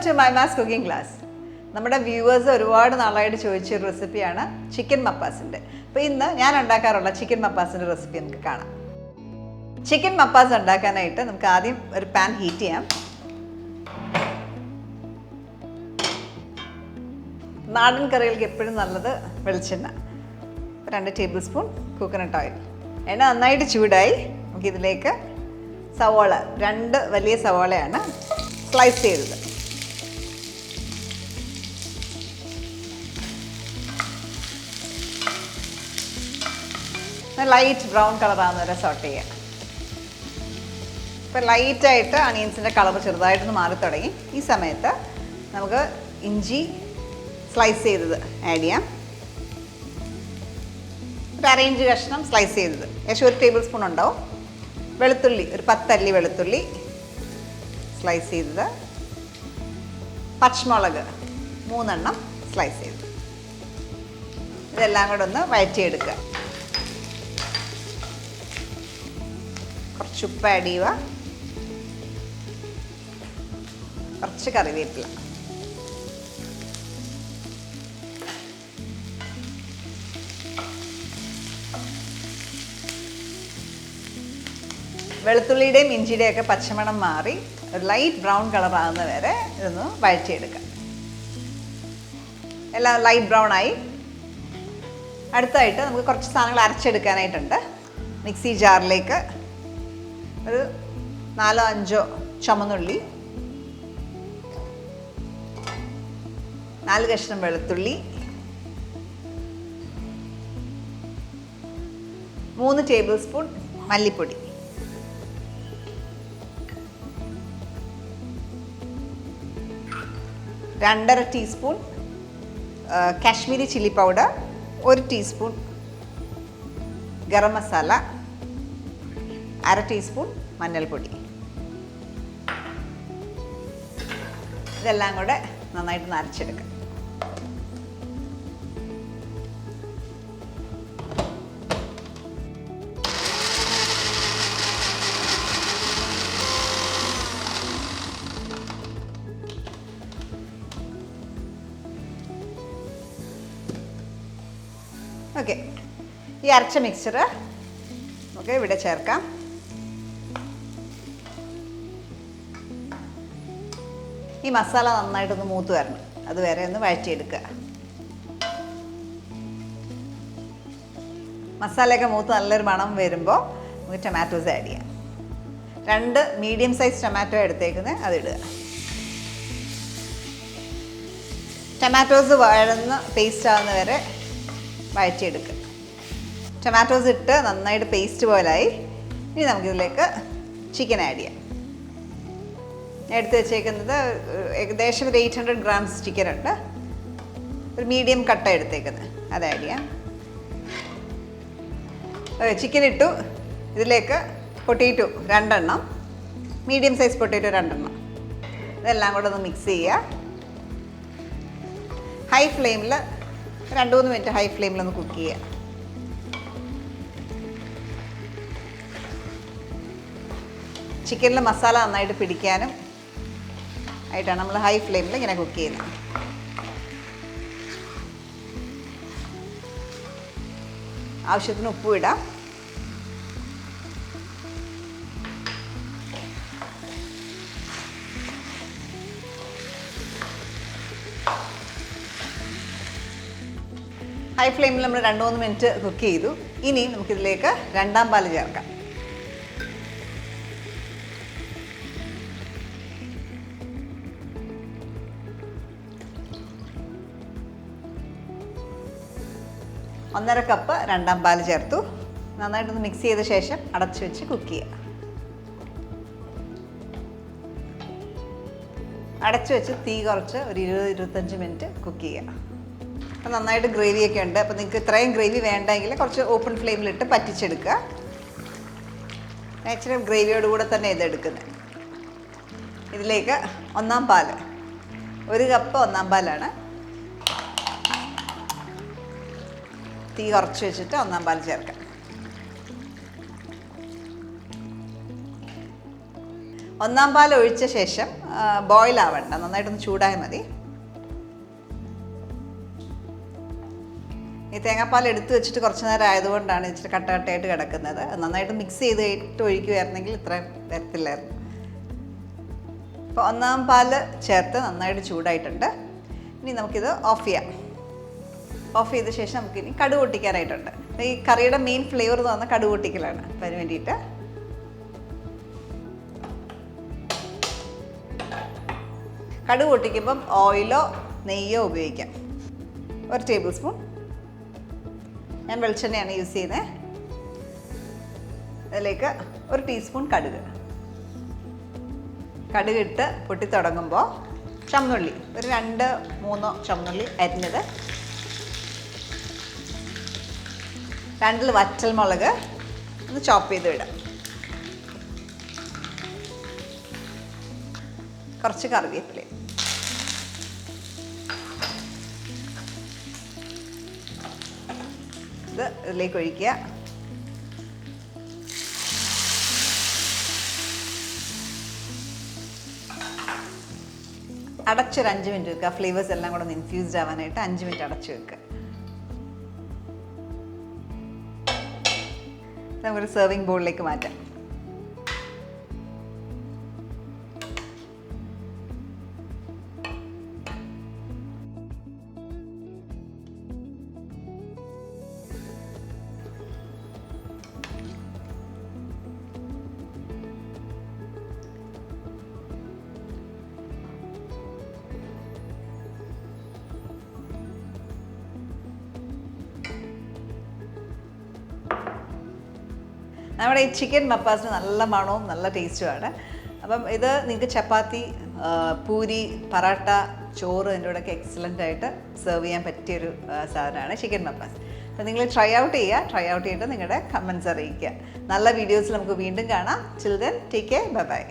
to Mahimas cooking class. നമ്മുടെ viewers ഒരുപാട് നാളായിട്ട് ചോദിച്ചൊരു റെസിപ്പിയാണ് ചിക്കൻ മപ്പാസിൻ്റെ. അപ്പോൾ ഇന്ന് ഞാൻ ഉണ്ടാക്കാറുള്ള ചിക്കൻ മപ്പാസിൻ്റെ റെസിപ്പി നമുക്ക് കാണാം. ചിക്കൻ മപ്പാസ് ഉണ്ടാക്കാനായിട്ട് നമുക്ക് ആദ്യം ഒരു പാൻ ഹീറ്റ് ചെയ്യാം. നാടൻ കറികൾക്ക് എപ്പോഴും നല്ലത് വെളിച്ചെണ്ണ. 2 ടേബിൾ സ്പൂൺ കോക്കനട്ട് ഓയിൽ. എണ്ണ നന്നായിട്ട് ചൂടായി. നമുക്കിതിലേക്ക് സവാള, 2 വലിയ സവാളയാണ് സ്ലൈസ് ചെയ്തത്. ലൈറ്റ് ബ്രൗൺ കളറാകുന്ന വരെ സോട്ട് ചെയ്യാം. ഇപ്പോൾ ലൈറ്റായിട്ട് അണിയൻസിൻ്റെ കളർ ചെറുതായിട്ടൊന്ന് മാറി തുടങ്ങി. ഈ സമയത്ത് നമുക്ക് ഇഞ്ചി സ്ലൈസ് ചെയ്തത് ആഡ് ചെയ്യാം. ഒരു അരയിഞ്ച് കഷ്ണം സ്ലൈസ് ചെയ്തത്, ഏകദേശം 1 ടേബിൾ സ്പൂൺ ഉണ്ടാവും. വെളുത്തുള്ളി, ഒരു 10 അല്ലി വെളുത്തുള്ളി സ്ലൈസ് ചെയ്തത്. പച്ചമുളക് 3 എണ്ണം സ്ലൈസ് ചെയ്തത്. ഇതെല്ലാം കൂടെ ഒന്ന് വഴറ്റിയെടുക്കുക. കുറച്ച് ഉപ്പ് ആഡ് ചെയ്യുക. കുറച്ച് കറിവേപ്പില. വെളുത്തുള്ളിയുടെയും ഇഞ്ചിയുടെയും ഒക്കെ പച്ചമണം മാറി ഒരു ലൈറ്റ് ബ്രൗൺ കളർ ആകുന്ന വരെ ഇതൊന്ന് വഴറ്റിയെടുക്കാം. എല്ലാം ലൈറ്റ് ബ്രൗൺ ആയി. അടുത്തായിട്ട് നമുക്ക് കുറച്ച് സാധനങ്ങൾ അരച്ചെടുക്കാനായിട്ടുണ്ട്. മിക്സി ജാറിലേക്ക് ഒരു 4-5 ചുമന്നുള്ളി, 4 കഷ്ണം വെളുത്തുള്ളി, 3 ടേബിൾ സ്പൂൺ മല്ലിപ്പൊടി, 2.5 teaspoon Kashmiri chilli powder, 1 teaspoon garam masala, 1/2 teaspoon മഞ്ഞൾപ്പൊടി. ഇതെല്ലാം കൂടെ നന്നായിട്ട് നരച്ചെടുക്കാം. ഓക്കെ, ഈ അരച്ച മിക്സ്ചർ നമുക്ക് ഇവിടെ ചേർക്കാം. ഈ മസാല നന്നായിട്ടൊന്ന് മൂത്ത് വരണം, അതുവരെ ഒന്ന് വഴറ്റിയെടുക്കുക. മസാലയൊക്കെ മൂത്ത് നല്ലൊരു മണം വരുമ്പോൾ നമുക്ക് ടൊമാറ്റോസ് ആഡ് ചെയ്യാം. 2 മീഡിയം സൈസ് ടൊമാറ്റോ എടുത്തേക്കുന്നത്, അതിടുക. ടൊമാറ്റോസ് വഴന്ന് പേസ്റ്റ് ആകുന്ന വരെ വഴറ്റിയെടുക്കുക. ടൊമാറ്റോസ് ഇട്ട് നന്നായിട്ട് പേസ്റ്റ് പോലായി. ഇനി നമുക്കിതിലേക്ക് ചിക്കൻ ആഡ് ചെയ്യാം. എടുത്ത് വെച്ചേക്കുന്നത് ഏകദേശം ഒരു 800 ഗ്രാംസ് ചിക്കൻ ഉണ്ട്. ഒരു മീഡിയം കട്ട എടുത്തേക്കുന്നത്, അത് ആഡ് ചെയ്യാം. ചിക്കൻ ഇട്ടു. ഇതിലേക്ക് പൊട്ടേറ്റോ 2 എണ്ണം, മീഡിയം സൈസ് പൊട്ടേറ്റോ 2 എണ്ണം. ഇതെല്ലാം കൂടെ ഒന്ന് മിക്സ് ചെയ്യുക. ഹൈ ഫ്ലെയിമിൽ 2-3 മിനിറ്റ് ഹൈ ഫ്ലെയിമിലൊന്ന് കുക്ക് ചെയ്യുക. ചിക്കനിൽ മസാല നന്നായിട്ട് പിടിക്കാനും ആയിട്ടാണ് നമ്മൾ ഹൈ ഫ്ലെയിമിൽ ഇങ്ങനെ കുക്ക് ചെയ്യുന്നത്. ആവശ്യത്തിന് ഉപ്പ് ഇടാം. ഹൈ ഫ്ലെയിമിൽ നമ്മൾ 2-3 മിനിറ്റ് കുക്ക് ചെയ്തു. ഇനി നമുക്കിതിലേക്ക് 2ാം പാല് ചേർക്കാം. ഒന്നര കപ്പ് 2ാം പാല് ചേർത്തു. നന്നായിട്ടൊന്ന് മിക്സ് ചെയ്ത ശേഷം അടച്ചു വെച്ച് കുക്ക് ചെയ്യുക. അടച്ചു വെച്ച് തീ കുറച്ച് ഒരു 20-25 മിനിറ്റ് കുക്ക് ചെയ്യുക. അപ്പം നന്നായിട്ട് ഗ്രേവിയൊക്കെ ഉണ്ട്. അപ്പോൾ നിങ്ങൾക്ക് ഇത്രയും ഗ്രേവി വേണ്ടെങ്കിൽ കുറച്ച് ഓപ്പൺ ഫ്ലെയിമിലിട്ട് പറ്റിച്ചെടുക്കുക. നാച്ചുറൽ ഗ്രേവിയോടുകൂടെ തന്നെ ഇതെടുക്കുന്നത്. ഇതിലേക്ക് 1ാം പാല്, 1 കപ്പ് 1ാം പാലാണ്. തീ കുറച്ച് വെച്ചിട്ട് 1ാം പാൽ ചേർക്കാം. ഒന്നാം പാൽ ഒഴിച്ച ശേഷം ബോയിൽ ആവണ്ട, നന്നായിട്ടൊന്ന് ചൂടായാൽ മതി. ഈ തേങ്ങാപ്പാൽ എടുത്തു വെച്ചിട്ട് കുറച്ച് നേരം ആയതുകൊണ്ടാണ് ഇച്ചിരി കട്ടയായിട്ട് കിടക്കുന്നത്. നന്നായിട്ട് മിക്സ് ചെയ്തിട്ട് ഒഴിക്കുമായിരുന്നെങ്കിൽ ഇത്രയും വരത്തില്ലായിരുന്നു. അപ്പോൾ ഒന്നാം പാൽ ചേർത്ത് നന്നായിട്ട് ചൂടായിട്ടുണ്ട്. ഇനി നമുക്കിത് ഓഫ് ചെയ്യാം. ഓഫ് ചെയ്ത ശേഷം നമുക്കിനി കടുക് പൊട്ടിക്കാനായിട്ടുണ്ട്. ഈ കറിയുടെ മെയിൻ ഫ്ലേവർ എന്ന് പറഞ്ഞാൽ കടുക് പൊട്ടിക്കലാണ്. അപ്പം അതിന് വേണ്ടിയിട്ട് കടുക് പൊട്ടിക്കുമ്പം ഓയിലോ നെയ്യോ ഉപയോഗിക്കാം. 1 ടേബിൾ സ്പൂൺ. ഞാൻ വെളിച്ചെണ്ണയാണ് യൂസ് ചെയ്യുന്നത്. അതിലേക്ക് 1 ടീസ്പൂൺ കടുക്. കടുകിട്ട് പൊട്ടി തുടങ്ങുമ്പോൾ ചുവന്നുള്ളി, ഒരു 2-3 ചുവന്നുള്ളി അരിഞ്ഞത്, 2 വറ്റൽമുളക് ഒന്ന് ചോപ്പ് ചെയ്ത് വിടാം. കുറച്ച് കറിവേപ്പില. ഇത് ഇതിലേക്ക് ഒഴിക്കുക. അടച്ചൊരു 5 മിനിറ്റ് വെക്കുക. ഫ്ലേവേഴ്സ് എല്ലാം കൂടെ ഒന്ന് ഇൻഫ്യൂസ്ഡ് ആവാനായിട്ട് 5 മിനിറ്റ് അടച്ചു വെക്കുക. നമുക്കൊരു സെർവിങ് ബോളിലേക്ക് മാറ്റാം. നമ്മുടെ ഈ ചിക്കൻ മപ്പാസിന് നല്ല മണവും നല്ല ടേസ്റ്റുമാണ്. അപ്പം ഇത് നിങ്ങൾക്ക് ചപ്പാത്തി, പൂരി, പറാട്ട, ചോറ് ഇതിൻ്റെ കൂടെയൊക്കെ എക്സലൻ്റ് ആയിട്ട് സെർവ് ചെയ്യാൻ പറ്റിയൊരു സാധനമാണ് ചിക്കൻ മപ്പാസ്. അപ്പം നിങ്ങൾ ട്രൈ ഔട്ട് ചെയ്തിട്ട് നിങ്ങളുടെ കമൻറ്റ്സ് അറിയിക്കുക. നല്ല വീഡിയോസിൽ നമുക്ക് വീണ്ടും കാണാം. Chill then take care, bye by.